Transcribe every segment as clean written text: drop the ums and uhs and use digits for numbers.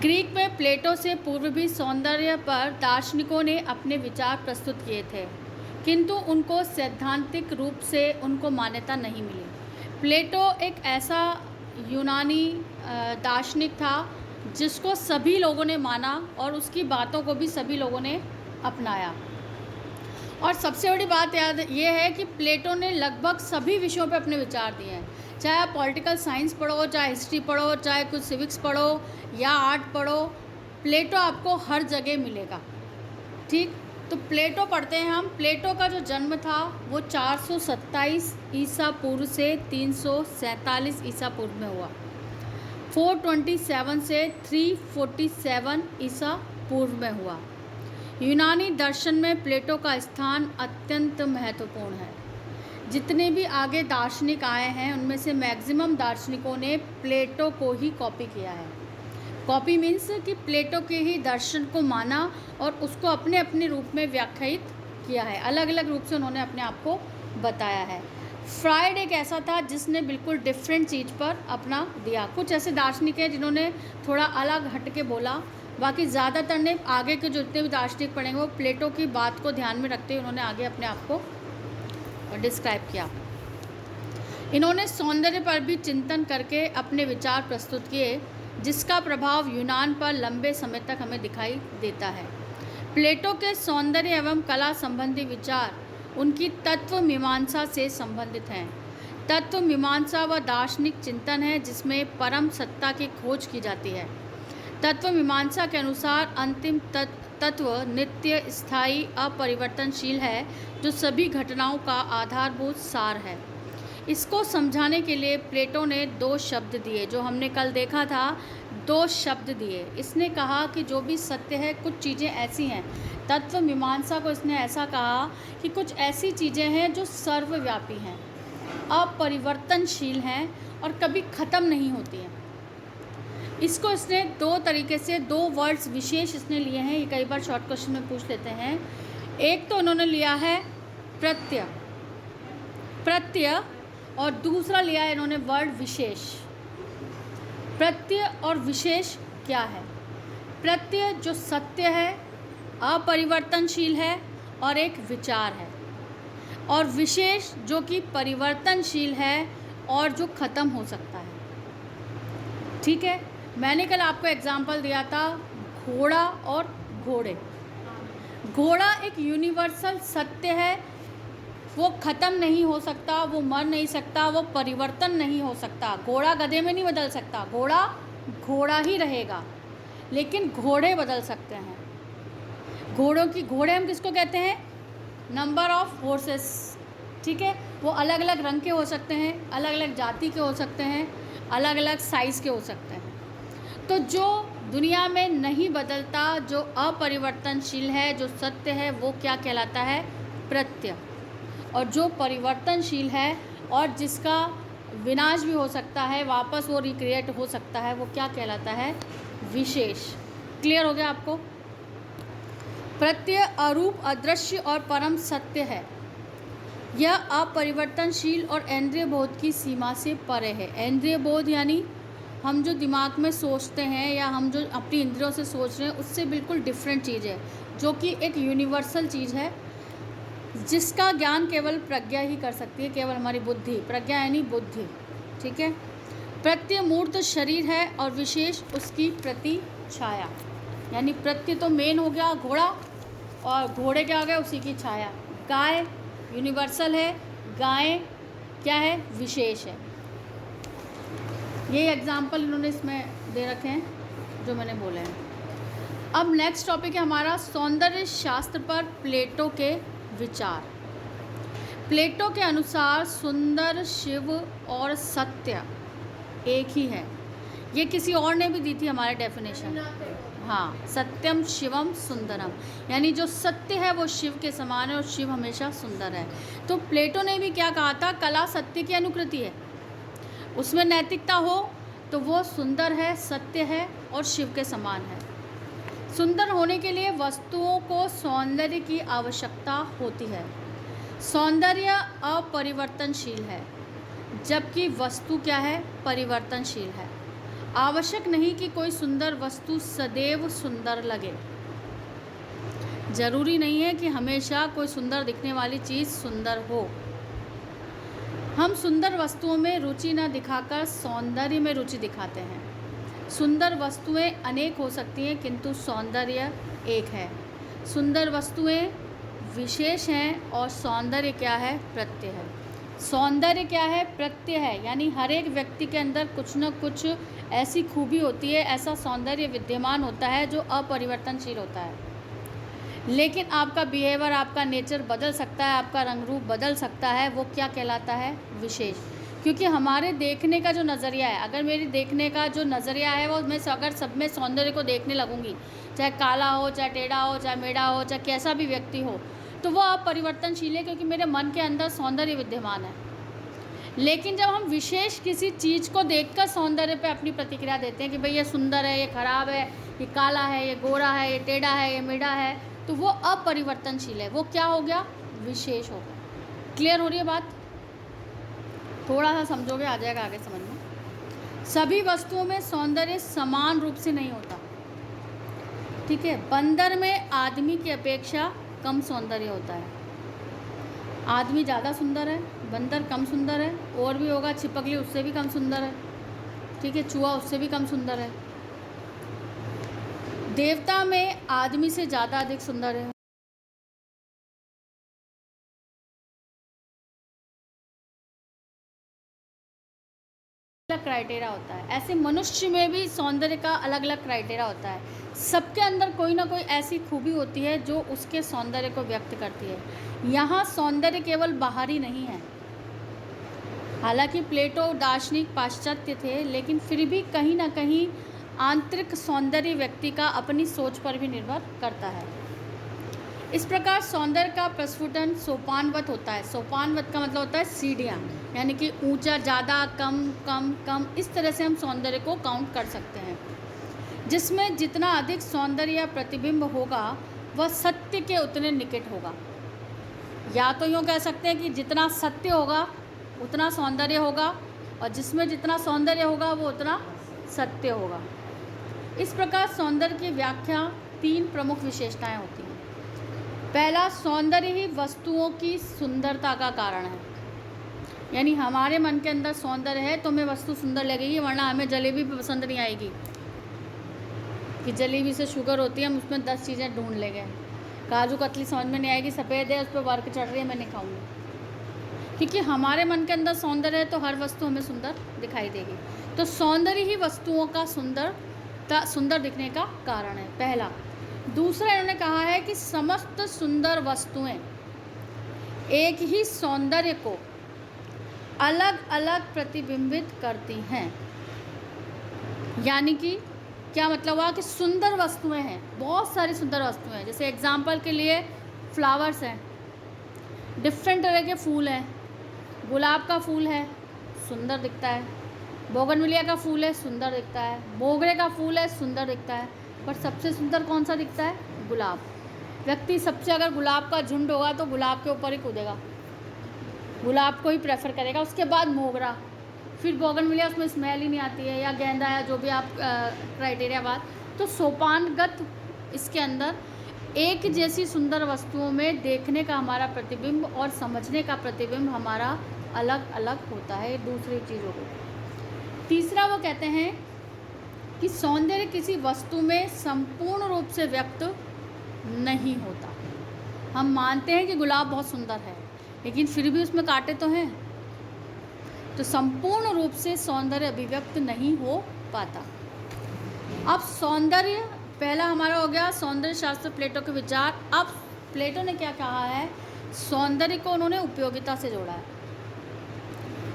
Greek में प्लेटो से पूर्व भी सौंदर्य पर दार्शनिकों ने अपने विचार प्रस्तुत किए थे, किंतु उनको सैद्धांतिक रूप से उनको मान्यता नहीं मिली। प्लेटो एक ऐसा यूनानी दार्शनिक था जिसको सभी लोगों ने माना और उसकी बातों को भी सभी लोगों ने अपनाया। और सबसे बड़ी बात याद ये है कि प्लेटो ने लगभग सभी विषयों पर अपने विचार दिए हैं। चाहे आप पॉलिटिकल साइंस पढ़ो, चाहे हिस्ट्री पढ़ो, चाहे कुछ सिविक्स पढ़ो या आर्ट पढ़ो, प्लेटो आपको हर जगह मिलेगा। ठीक, तो प्लेटो पढ़ते हैं हम। प्लेटो का जो जन्म था वो 427 ईसा पूर्व से 347 ईसा पूर्व में हुआ। 427 से 347 ईसा पूर्व में हुआ। यूनानी दर्शन में प्लेटो का स्थान अत्यंत महत्वपूर्ण है। जितने भी आगे दार्शनिक आए हैं उनमें से मैक्सिमम दार्शनिकों ने प्लेटो को ही कॉपी किया है। कॉपी मीन्स कि प्लेटो के ही दर्शन को माना और उसको अपने अपने रूप में व्याख्यायित किया है। अलग अलग रूप से उन्होंने अपने आप को बताया है। फ्रायड एक ऐसा था जिसने बिल्कुल डिफरेंट चीज़ पर अपना दिया। कुछ ऐसे दार्शनिक हैं जिन्होंने थोड़ा अलग हट के बोला, बाकी ज़्यादातर ने आगे के जो जितने भी दार्शनिक पढ़ेंगे वो प्लेटो की बात को ध्यान में रखते हुए उन्होंने आगे अपने आप को डिस्क्राइब किया। इन्होंने सौंदर्य पर भी चिंतन करके अपने विचार प्रस्तुत किए, जिसका प्रभाव यूनान पर लंबे समय तक हमें दिखाई देता है। प्लेटो के सौंदर्य एवं कला संबंधी विचार उनकी तत्व मीमांसा से संबंधित हैं। तत्व मीमांसा व दार्शनिक चिंतन है जिसमें परम सत्ता की खोज की जाती है। तत्व मीमांसा के अनुसार अंतिम तत्व नित्य, स्थायी, अपरिवर्तनशील है, जो सभी घटनाओं का आधारभूत सार है। इसको समझाने के लिए प्लेटो ने 2 शब्द दिए, जो हमने कल देखा था। 2 शब्द दिए। इसने कहा कि जो भी सत्य है, कुछ चीज़ें ऐसी हैं, तत्व मीमांसा को इसने ऐसा कहा कि कुछ ऐसी चीज़ें हैं जो सर्वव्यापी हैं, अपरिवर्तनशील हैं और कभी ख़त्म नहीं होती हैं। इसको इसने 2 तरीके से 2 वर्ड्स विशेष इसने लिए हैं। ये कई बार शॉर्ट क्वेश्चन में पूछ लेते हैं। एक तो उन्होंने लिया है प्रत्यय और दूसरा लिया है इन्होंने वर्ड विशेष। प्रत्यय और विशेष क्या है? प्रत्यय जो सत्य है, अपरिवर्तनशील है और एक विचार है, और विशेष जो कि परिवर्तनशील है और जो ख़त्म हो सकता है। ठीक है, मैंने कल आपको एग्जाम्पल दिया था घोड़ा और घोड़े। घोड़ा एक यूनिवर्सल सत्य है, वो ख़त्म नहीं हो सकता, वो मर नहीं सकता, वो परिवर्तन नहीं हो सकता। घोड़ा गधे में नहीं बदल सकता, घोड़ा घोड़ा ही रहेगा, लेकिन घोड़े बदल सकते हैं। घोड़े हम किसको कहते हैं? Number of horses. ठीक है, वो अलग अलग रंग के हो सकते हैं, अलग अलग जाति के हो सकते हैं, अलग अलग साइज़ के हो सकते हैं। तो जो दुनिया में नहीं बदलता, जो अपरिवर्तनशील है, जो सत्य है, वो क्या कहलाता है? प्रत्यय। और जो परिवर्तनशील है और जिसका विनाश भी हो सकता है, वापस वो रिक्रिएट हो सकता है, वो क्या कहलाता है? विशेष। क्लियर हो गया आपको? प्रत्यय अरूप, अदृश्य और परम सत्य है। यह अपरिवर्तनशील और इंद्रिय बोध की सीमा से परे है। इंद्रिय बोध यानी हम जो दिमाग में सोचते हैं या हम जो अपनी इंद्रियों से सोच रहे हैं, उससे बिल्कुल डिफरेंट चीज़ है, जो कि एक यूनिवर्सल चीज़ है, जिसका ज्ञान केवल प्रज्ञा ही कर सकती है, केवल हमारी बुद्धि। प्रज्ञा यानी बुद्धि। ठीक है, प्रत्यय मूर्त शरीर है और विशेष उसकी प्रति छाया। यानी प्रत्यय तो मेन हो गया घोड़ा, और घोड़े क्या हो गया? उसी की छाया। गाय यूनिवर्सल है, गाय क्या है? विशेष है। ये एग्जाम्पल इन्होंने इसमें दे रखे हैं जो मैंने बोले हैं। अब नेक्स्ट टॉपिक है हमारा सौंदर्य शास्त्र पर प्लेटो के विचार। प्लेटो के अनुसार सुंदर, शिव और सत्य एक ही है। ये किसी और ने भी दी थी हमारे डेफिनेशन। हाँ, सत्यम शिवम सुंदरम, यानी जो सत्य है वो शिव के समान है और शिव हमेशा सुंदर है। तो प्लेटो ने भी क्या कहा था? कला सत्य की अनुकृति है, उसमें नैतिकता हो तो वो सुंदर है, सत्य है और शिव के समान है। सुंदर होने के लिए वस्तुओं को सौंदर्य की आवश्यकता होती है। सौंदर्य अपरिवर्तनशील है, जबकि वस्तु क्या है? परिवर्तनशील है। आवश्यक नहीं कि कोई सुंदर वस्तु सदैव सुंदर लगे। जरूरी नहीं है कि हमेशा कोई सुंदर दिखने वाली चीज़ सुंदर हो। हम सुंदर वस्तुओं में रुचि न दिखाकर सौंदर्य में रुचि दिखाते हैं। सुंदर वस्तुएं अनेक हो सकती हैं किंतु सौंदर्य एक है। सुंदर वस्तुएं विशेष हैं और सौंदर्य क्या है? प्रत्यय है। सौंदर्य क्या है? प्रत्यय है, यानी हर एक व्यक्ति के अंदर कुछ न कुछ ऐसी खूबी होती है, ऐसा सौंदर्य विद्यमान होता है जो अपरिवर्तनशील होता है। लेकिन आपका बिहेवियर, आपका नेचर बदल सकता है, आपका रंग रूप बदल सकता है। वो क्या कहलाता है? विशेष। क्योंकि हमारे देखने का जो नज़रिया है, अगर मेरी देखने का जो नज़रिया है वो मैं अगर सब में सौंदर्य को देखने लगूंगी, चाहे काला हो, चाहे टेढ़ा हो, चाहे मेढ़ा हो, चाहे कैसा भी व्यक्ति हो, तो वो अपरिवर्तनशील है क्योंकि मेरे मन के अंदर सौंदर्य विद्यमान है। लेकिन जब हम विशेष किसी चीज़ को देखकर सौंदर्य पे अपनी प्रतिक्रिया देते हैं कि भाई ये सुंदर है, ये खराब है, ये काला है, ये गोरा है, ये टेढ़ा है, ये मेढ़ा है, तो वो अपरिवर्तनशील है। वो क्या हो गया? विशेष हो गया। क्लियर हो रही है बात? थोड़ा सा समझोगे आ जाएगा आगे समझ में। सभी वस्तुओं में सौंदर्य समान रूप से नहीं होता, ठीक है। बंदर में आदमी की अपेक्षा कम सौंदर्य होता है। आदमी ज़्यादा सुंदर है, बंदर कम सुंदर है। और भी होगा, छिपकली उससे भी कम सुंदर है, ठीक है। चूहा उससे भी कम सुंदर है। देवता में आदमी से ज़्यादा अधिक सुंदर है। अलग क्राइटेरिया होता है। ऐसे मनुष्य में भी सौंदर्य का अलग अलग क्राइटेरिया होता है। सबके अंदर कोई ना कोई ऐसी खूबी होती है जो उसके सौंदर्य को व्यक्त करती है। यहाँ सौंदर्य केवल बाहरी नहीं है। हालांकि प्लेटो दार्शनिक पाश्चात्य थे, लेकिन फिर भी कहीं ना कहीं आंतरिक सौंदर्य व्यक्ति का अपनी सोच पर भी निर्भर करता है। इस प्रकार सौंदर्य का प्रस्फुटन सोपानवत होता है। सोपानवत का मतलब होता है सीढ़ियाँ, यानी कि ऊंचा, ज़्यादा, कम कम कम, इस तरह से हम सौंदर्य को काउंट कर सकते हैं। जिसमें जितना अधिक सौंदर्य या प्रतिबिंब होगा वह सत्य के उतने निकट होगा। या तो यूँ कह सकते हैं कि जितना सत्य होगा उतना सौंदर्य होगा, और जिसमें जितना सौंदर्य होगा वो उतना सत्य होगा। इस प्रकार सौंदर्य की व्याख्या 3 प्रमुख विशेषताएं होती हैं। पहला, सौंदर्य ही वस्तुओं की सुंदरता का कारण है। यानी हमारे मन के अंदर सौंदर्य है तो हमें वस्तु सुंदर लगेगी, वरना हमें जलेबी भी पसंद नहीं आएगी कि जलेबी से शुगर होती है, हम उसमें 10 चीज़ें ढूंढ लेंगे। काजू कतली समझ में नहीं आएगी, सफ़ेद है, उस पर वर्क चढ़ रही है, मैं नहीं खाऊंगी। क्योंकि हमारे मन के अंदर सौंदर्य है तो हर वस्तु हमें सुंदर दिखाई देगी। तो सौंदर्य ही वस्तुओं का सुंदर दिखने का कारण है, पहला। दूसरा, इन्होंने कहा है कि समस्त सुंदर वस्तुएं एक ही सौंदर्य को अलग अलग प्रतिबिंबित करती हैं। यानी कि क्या मतलब हुआ कि सुंदर वस्तुएं हैं, बहुत सारी सुंदर वस्तुएं हैं। जैसे एग्जाम्पल के लिए फ्लावर्स हैं, डिफरेंट तरह के फूल हैं। गुलाब का फूल है, सुंदर दिखता है। बोगनविलिया का फूल है, सुंदर दिखता है। मोगरे का फूल है, सुंदर दिखता है। पर सबसे सुंदर कौन सा दिखता है? गुलाब। व्यक्ति सबसे, अगर गुलाब का झुंड होगा तो गुलाब के ऊपर ही कूदेगा, गुलाब को ही प्रेफर करेगा। उसके बाद मोगरा, फिर बोगनविलिया, उसमें स्मेल ही नहीं आती है, या गेंदा, या जो भी आप क्राइटेरिया बात। तो सोपानगत इसके अंदर एक जैसी सुंदर वस्तुओं में देखने का हमारा प्रतिबिंब और समझने का प्रतिबिंब हमारा अलग अलग होता है दूसरी चीज़ों को। तीसरा, वो कहते हैं कि सौंदर्य किसी वस्तु में संपूर्ण रूप से व्यक्त नहीं होता। हम मानते हैं कि गुलाब बहुत सुंदर है, लेकिन फिर भी उसमें कांटे तो हैं, तो संपूर्ण रूप से सौंदर्य अभिव्यक्त नहीं हो पाता। अब सौंदर्य, पहला हमारा हो गया सौंदर्य शास्त्र, प्लेटो के विचार। अब प्लेटो ने क्या कहा है? सौंदर्य को उन्होंने उपयोगिता से जोड़ा है।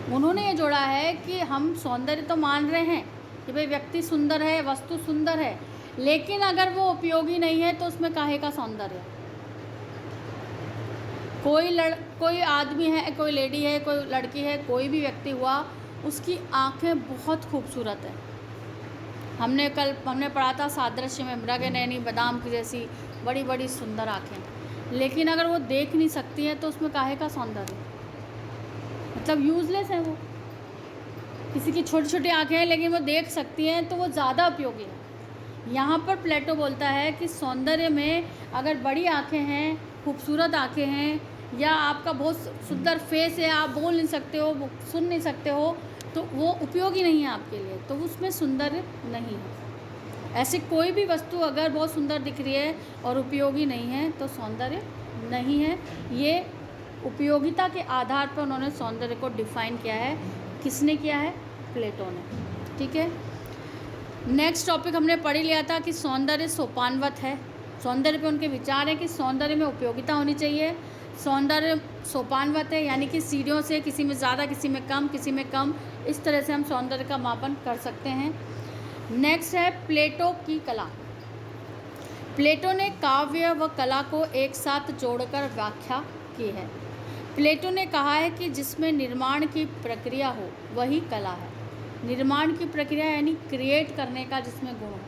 उन्होंने ये जोड़ा है कि हम सौंदर्य तो मान रहे हैं कि भाई व्यक्ति सुंदर है, वस्तु सुंदर है, लेकिन अगर वो उपयोगी नहीं है तो उसमें काहे का सौंदर्य? कोई आदमी है, कोई लेडी है, कोई लड़की है, कोई भी व्यक्ति हुआ, उसकी आंखें बहुत खूबसूरत है। हमने पढ़ा था सादृश्य में, मृग नैनी बादाम की जैसी बड़ी बड़ी सुंदर आँखें, लेकिन अगर वो देख नहीं सकती हैं तो उसमें काहे का सौंदर्य? मतलब यूजलेस है वो, किसी की छोटी छोटी आँखें हैं लेकिन वो देख सकती हैं, तो वो ज़्यादा उपयोगी है। यहाँ पर प्लेटो बोलता है कि सौंदर्य में अगर बड़ी आँखें हैं, खूबसूरत आँखें हैं, या आपका बहुत सुंदर फेस है, आप बोल नहीं सकते हो, सुन नहीं सकते हो, तो वो उपयोगी नहीं है आपके लिए, तो उसमें सौंदर्य नहीं है। ऐसी कोई भी वस्तु अगर बहुत सुंदर दिख रही है और उपयोगी नहीं है तो सौंदर्य नहीं है। ये उपयोगिता के आधार पर उन्होंने सौंदर्य को डिफाइन किया है। किसने किया है? प्लेटो ने। ठीक है, नेक्स्ट टॉपिक हमने पढ़ लिया था कि सौंदर्य सोपानवत है। सौंदर्य पे उनके विचार है कि सौंदर्य में उपयोगिता होनी चाहिए। सौंदर्य सोपानवत है, यानी कि सीढ़ियों से, किसी में ज़्यादा, किसी में कम, किसी में कम, इस तरह से हम सौंदर्य का मापन कर सकते हैं। नेक्स्ट है प्लेटो की कला। प्लेटो ने काव्य व कला को एक साथ जोड़कर व्याख्या की है। प्लेटो ने कहा है कि जिसमें निर्माण की प्रक्रिया हो वही कला है। निर्माण की प्रक्रिया यानी क्रिएट करने का जिसमें गुण हो,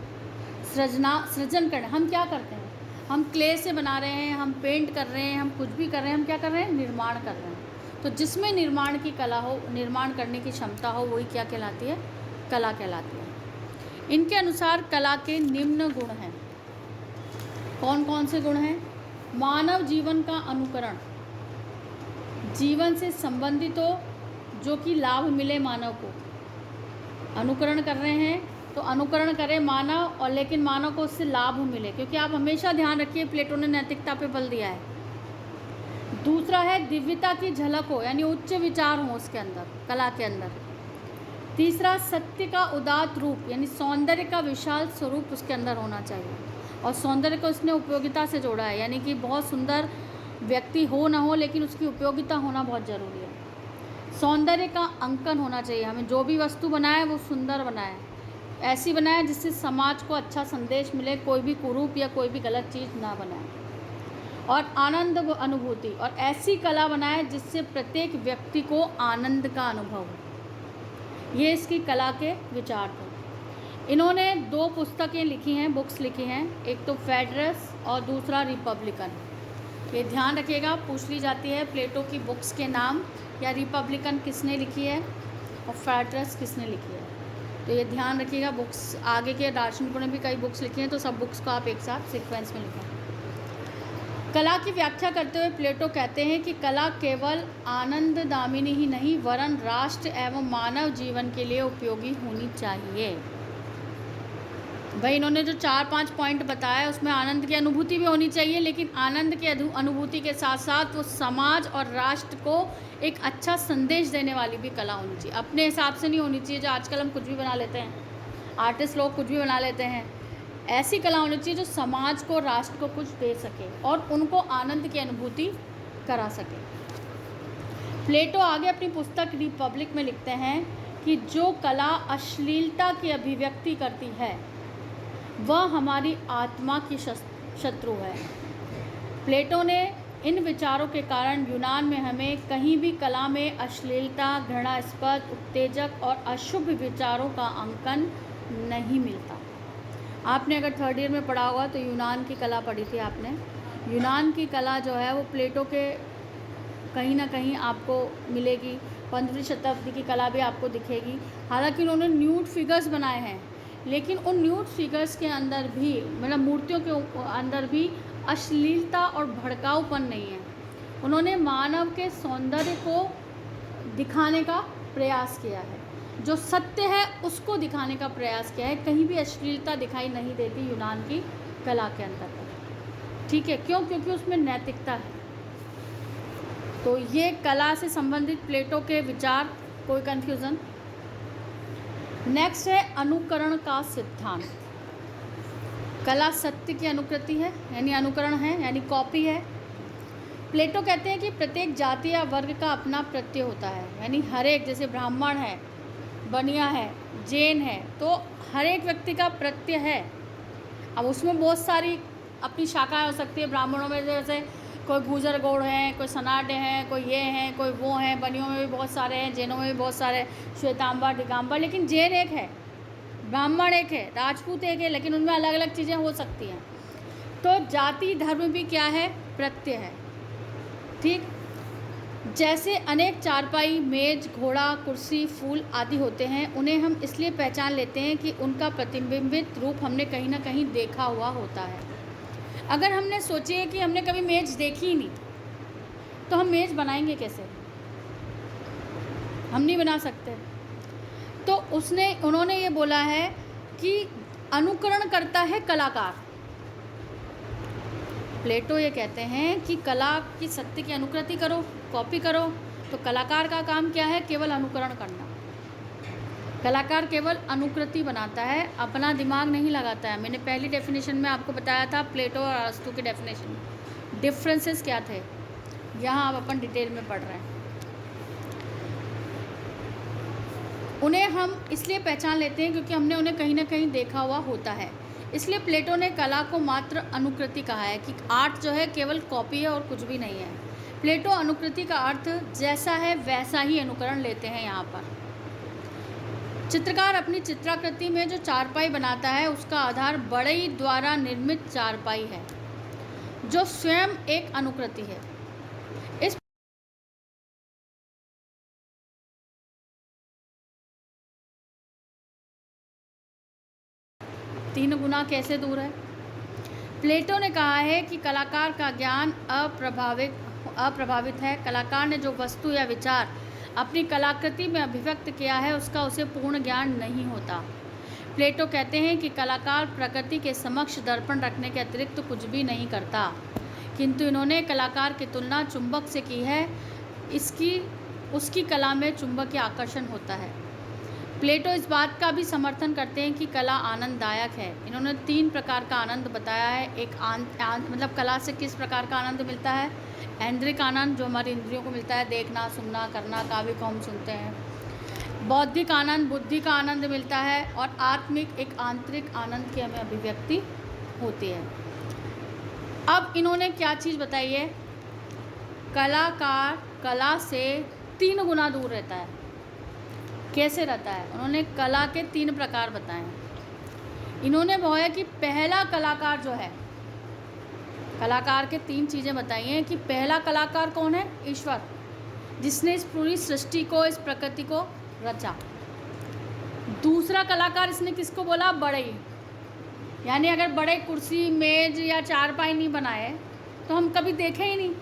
सृजन करना। हम क्या करते हैं? हम क्ले से बना रहे हैं, हम पेंट कर रहे हैं, हम कुछ भी कर रहे हैं, हम क्या कर रहे हैं? निर्माण कर रहे हैं। तो जिसमें निर्माण की कला हो, निर्माण करने की क्षमता हो, वही क्या कहलाती है? कला कहलाती है। इनके अनुसार कला के निम्न गुण हैं। कौन कौन से गुण हैं? मानव जीवन का अनुकरण, जीवन से संबंधित हो, जो कि लाभ मिले मानव को। अनुकरण कर रहे हैं तो अनुकरण करें मानव, और लेकिन मानव को उससे लाभ मिले, क्योंकि आप हमेशा ध्यान रखिए प्लेटो ने नैतिकता पे बल दिया है। दूसरा है दिव्यता की झलक हो, यानी उच्च विचार हो उसके अंदर, कला के अंदर। तीसरा सत्य का उदात्त रूप, यानी सौंदर्य का विशाल स्वरूप उसके अंदर होना चाहिए। और सौंदर्य को उसने उपयोगिता से जोड़ा है, यानी कि बहुत सुंदर व्यक्ति हो ना हो, लेकिन उसकी उपयोगिता होना बहुत ज़रूरी है। सौंदर्य का अंकन होना चाहिए, हमें जो भी वस्तु बनाए वो सुंदर बनाए, ऐसी बनाए जिससे समाज को अच्छा संदेश मिले, कोई भी कुरूप या कोई भी गलत चीज़ ना बनाए। और आनंद व अनुभूति, और ऐसी कला बनाए जिससे प्रत्येक व्यक्ति को आनंद का अनुभव हो। ये इसकी कला के विचार थे। इन्होंने 2 पुस्तकें लिखी हैं, बुक्स लिखी हैं, एक तो फेडरस और दूसरा रिपब्लिकन। ये ध्यान रखिएगा, पूछ ली जाती है प्लेटो की बुक्स के नाम, या रिपब्लिकन किसने लिखी है और फेडरस किसने लिखी है, तो ये ध्यान रखिएगा। बुक्स आगे के दार्शनिकों ने भी कई बुक्स लिखी हैं, तो सब बुक्स को आप एक साथ सीक्वेंस में लिखें। कला की व्याख्या करते हुए प्लेटो कहते हैं कि कला केवल आनंद दामिनी ही नहीं, वरन राष्ट्र एवं मानव जीवन के लिए उपयोगी होनी चाहिए। भाई इन्होंने जो 4-5 पॉइंट बताया उसमें आनंद की अनुभूति भी होनी चाहिए, लेकिन आनंद की अनुभूति के साथ साथ वो समाज और राष्ट्र को एक अच्छा संदेश देने वाली भी कला होनी चाहिए। अपने हिसाब से नहीं होनी चाहिए, जो आजकल हम कुछ भी बना लेते हैं, आर्टिस्ट लोग कुछ भी बना लेते हैं। ऐसी कला होनी चाहिए जो समाज को, राष्ट्र को कुछ दे सके और उनको आनंद की अनुभूति करा सके। प्लेटो आगे अपनी पुस्तक रिपब्लिक में लिखते हैं कि जो कला अश्लीलता की अभिव्यक्ति करती है वह हमारी आत्मा की शत्रु है। प्लेटो ने इन विचारों के कारण यूनान में हमें कहीं भी कला में अश्लीलता, घृणास्पद, उत्तेजक और अशुभ विचारों का अंकन नहीं मिलता। आपने अगर 3rd ईयर में पढ़ा होगा तो यूनान की कला पढ़ी थी आपने। यूनान की कला जो है वो प्लेटो के कहीं ना कहीं आपको मिलेगी। 15वीं शताब्दी की कला भी आपको दिखेगी। हालांकि उन्होंने न्यूड फिगर्स बनाए हैं, लेकिन उन न्यूड फिगर्स के अंदर भी, मतलब मूर्तियों के अंदर भी अश्लीलता और भड़काऊपन नहीं है। उन्होंने मानव के सौंदर्य को दिखाने का प्रयास किया है, जो सत्य है उसको दिखाने का प्रयास किया है। कहीं भी अश्लीलता दिखाई नहीं देती यूनान की कला के अंदर। ठीक है, क्यों? क्योंकि उसमें नैतिकता है। तो ये कला से संबंधित प्लेटो के विचार, कोई कन्फ्यूज़न। नेक्स्ट है अनुकरण का सिद्धांत। कला सत्य की अनुकृति है, यानी अनुकरण है, यानी कॉपी है। प्लेटो कहते हैं कि प्रत्येक जाति या वर्ग का अपना प्रत्यय होता है, यानी हर एक, जैसे ब्राह्मण है, बनिया है, जैन है, तो हर एक व्यक्ति का प्रत्यय है। अब उसमें बहुत सारी अपनी शाखाएं हो सकती है। ब्राह्मणों में जैसे कोई गुर्जर गौड़ हैं, कोई सनाड्य हैं, कोई ये हैं, कोई वो हैं। बनियों में भी बहुत सारे हैं, जैनों में भी बहुत सारे, श्वेतांबर, दिगंबर, लेकिन जैन एक है, ब्राह्मण एक है, राजपूत एक है, लेकिन उनमें अलग अलग चीज़ें हो सकती हैं। तो जाति धर्म भी क्या है? प्रत्यय है। ठीक। जैसे अनेक चारपाई, मेज, घोड़ा, कुर्सी, फूल आदि होते हैं, उन्हें हम इसलिए पहचान लेते हैं कि उनका प्रतिबिंबित रूप हमने कहीं ना कहीं देखा हुआ होता है। अगर हमने सोचे कि हमने कभी मेज देखी ही नहीं, तो हम मेज बनाएंगे कैसे? हम नहीं बना सकते। तो उन्होंने ये बोला है कि अनुकरण करता है कलाकार। प्लेटो ये कहते हैं कि कला की सत्य की अनुकृति करो, कॉपी करो। तो कलाकार का काम क्या है? केवल अनुकरण करना। कलाकार केवल अनुकृति बनाता है, अपना दिमाग नहीं लगाता है। मैंने पहली डेफिनेशन में आपको बताया था प्लेटो और अरस्तू की डेफिनेशन, डिफरेंसेस क्या थे। यहाँ अब अपन डिटेल में पढ़ रहे हैं। उन्हें हम इसलिए पहचान लेते हैं क्योंकि हमने उन्हें कहीं ना कहीं देखा हुआ होता है। इसलिए प्लेटो ने कला को मात्र अनुकृति कहा है कि आर्ट जो है केवल कॉपी है और कुछ भी नहीं है। प्लेटो अनुकृति का अर्थ जैसा है वैसा ही अनुकरण लेते हैं। यहाँ पर चित्रकार अपनी चित्राकृति में जो चारपाई बनाता है उसका आधार बढ़ई द्वारा निर्मित चारपाई है, जो स्वयं एक अनुकृति है। इस तीन गुना कैसे दूर है? प्लेटो ने कहा है कि कलाकार का ज्ञान अप्रभावित है। कलाकार ने जो वस्तु या विचार अपनी कलाकृति में अभिव्यक्त किया है उसका उसे पूर्ण ज्ञान नहीं होता। प्लेटो कहते हैं कि कलाकार प्रकृति के समक्ष दर्पण रखने के अतिरिक्त तो कुछ भी नहीं करता, किंतु इन्होंने कलाकार की तुलना चुंबक से की है। उसकी कला में चुंबकीय आकर्षण होता है। प्लेटो इस बात का भी समर्थन करते हैं कि कला आनंददायक है। इन्होंने 3 प्रकार का आनंद बताया है। एक मतलब कला से किस प्रकार का आनंद मिलता है? ऐन्द्रिक आनंद, जो हमारी इंद्रियों को मिलता है, देखना, सुनना, करना, काव्य को हम सुनते हैं। बौद्धिक आनंद, बुद्धि का आनंद मिलता है। और आत्मिक, एक आंतरिक आनंद की हमें अभिव्यक्ति होती है। अब इन्होंने क्या चीज़ बताई है? कलाकार कला से 3 गुना दूर रहता है। कैसे रहता है? उन्होंने कला के 3 प्रकार बताए हैं। इन्होंने बोला कि पहला कलाकार जो है, कलाकार के 3 चीज़ें बताई हैं कि पहला कलाकार कौन है? ईश्वर, जिसने इस पूरी सृष्टि को, इस प्रकृति को रचा। दूसरा कलाकार इसने किसको बोला? बढ़ई, यानी अगर बड़े कुर्सी, मेज या चारपाई नहीं बनाए तो हम कभी देखे ही नहीं।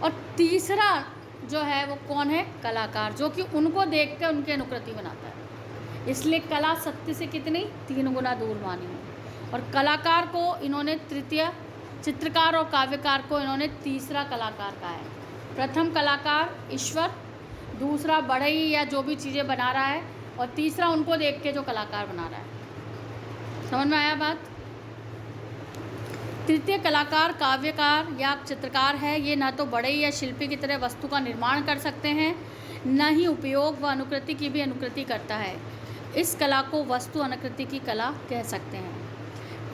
और तीसरा जो है वो कौन है? कलाकार, जो कि उनको देख कर उनकी अनुकृति बनाता है। इसलिए कला सत्य से कितनी? 3 गुना दूर मानी है। और कलाकार को इन्होंने तृतीय, चित्रकार और काव्यकार को इन्होंने तीसरा कलाकार कहा है। प्रथम कलाकार ईश्वर, दूसरा बढ़ई या जो भी चीज़ें बना रहा है, और तीसरा उनको देख के जो कलाकार बना रहा है। समझ में आया बात? तृतीय कलाकार काव्यकार या चित्रकार है। ये ना तो बढ़ई या शिल्पी की तरह वस्तु का निर्माण कर सकते हैं, न ही उपयोग व अनुकृति की भी अनुकृति करता है। इस कला को वस्तु अनुकृति की कला कह सकते हैं।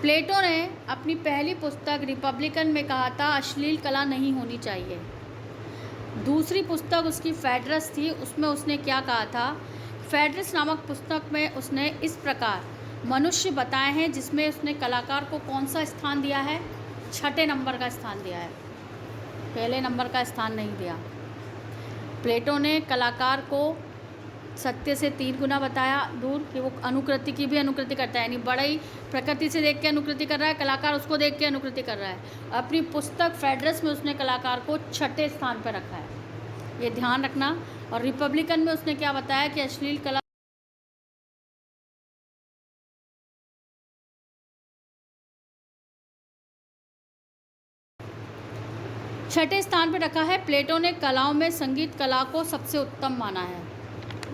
प्लेटो ने अपनी पहली पुस्तक रिपब्लिकन में कहा था अश्लील कला नहीं होनी चाहिए। दूसरी पुस्तक उसकी फेडरस थी, उसमें उसने क्या कहा था? फेडरस नामक पुस्तक में उसने इस प्रकार मनुष्य बताए हैं, जिसमें उसने कलाकार को कौन सा स्थान दिया है? 6ठे नंबर का स्थान दिया है, पहले नंबर का स्थान नहीं दिया। प्लेटो ने कलाकार को सत्य से 3 गुना बताया दूर, कि वो अनुकृति की भी अनुकृति करता है, यानी बड़ई प्रकृति से देख के अनुकृति कर रहा है, कलाकार उसको देख के अनुकृति कर रहा है। अपनी पुस्तक फेडरस में उसने कलाकार को 6ठे स्थान पर रखा है, ये ध्यान रखना। और रिपब्लिकन में उसने क्या बताया कि अश्लील कला 6ठे स्थान पर रखा है। प्लेटो ने कलाओं में संगीत कला को सबसे उत्तम माना है।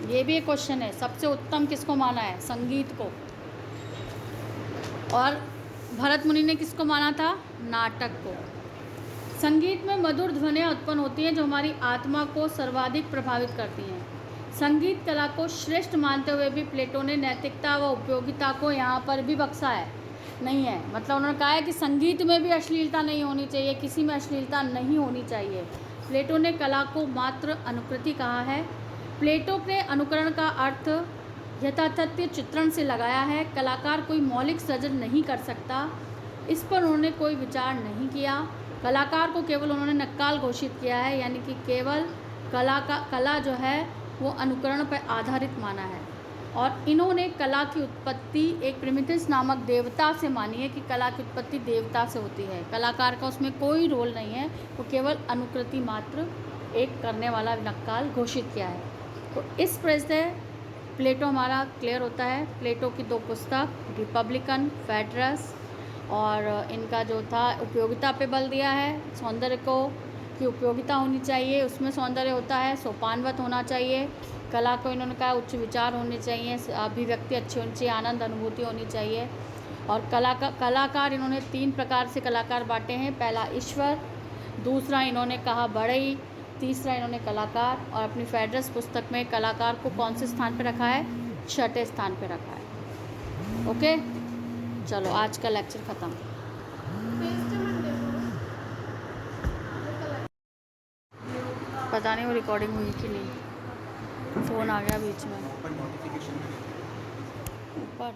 ये भी एक क्वेश्चन है, सबसे उत्तम किसको माना है? संगीत को। और भरत मुनि ने किसको माना था? नाटक को। संगीत में मधुर ध्वनियाँ उत्पन्न होती हैं जो हमारी आत्मा को सर्वाधिक प्रभावित करती हैं। संगीत कला को श्रेष्ठ मानते हुए भी प्लेटो ने नैतिकता व उपयोगिता को यहाँ पर भी बख्शा है, नहीं है। मतलब उन्होंने कहा है कि संगीत में भी अश्लीलता नहीं होनी चाहिए, किसी में अश्लीलता नहीं होनी चाहिए। प्लेटो ने कला को मात्र अनुकृति कहा है। प्लेटो ने अनुकरण का अर्थ यथातथ्य चित्रण से लगाया है। कलाकार कोई मौलिक सृजन नहीं कर सकता, इस पर उन्होंने कोई विचार नहीं किया। कलाकार को केवल उन्होंने नक्काल घोषित किया है, यानी कि केवल कला जो है वो अनुकरण पर आधारित माना है। और इन्होंने कला की उत्पत्ति एक प्रिमिथिस नामक देवता से मानी है कि कला की उत्पत्ति देवता से होती है। कलाकार का उसमें कोई रोल नहीं है, वो केवल अनुकृति मात्र एक करने वाला नक्काल घोषित किया है। तो इस प्रकार से प्लेटो हमारा क्लियर होता है। प्लेटो की 2 पुस्तक रिपब्लिकन, फेडरस, और इनका जो था उपयोगिता पे बल दिया है, सौंदर्य को की उपयोगिता होनी चाहिए, उसमें सौंदर्य होता है, सोपानवत होना चाहिए, कला को इन्होंने कहा उच्च विचार होने चाहिए, अभिव्यक्ति अच्छी होनी चाहिए, आनंद अनुभूति होनी चाहिए। और कलाकार इन्होंने 3 प्रकार से कलाकार बांटे हैं। पहला ईश्वर, दूसरा इन्होंने कहा बढ़ई, तीसरा इन्होंने कलाकार। और अपनी फेडरस पुस्तक में कलाकार को कौन से स्थान पर रखा है? 6ठे स्थान पर रखा है। ओके, चलो आज का लेक्चर ख़त्म। पता नहीं वो रिकॉर्डिंग हुई कि नहीं, फ़ोन आ गया बीच में ऊपर।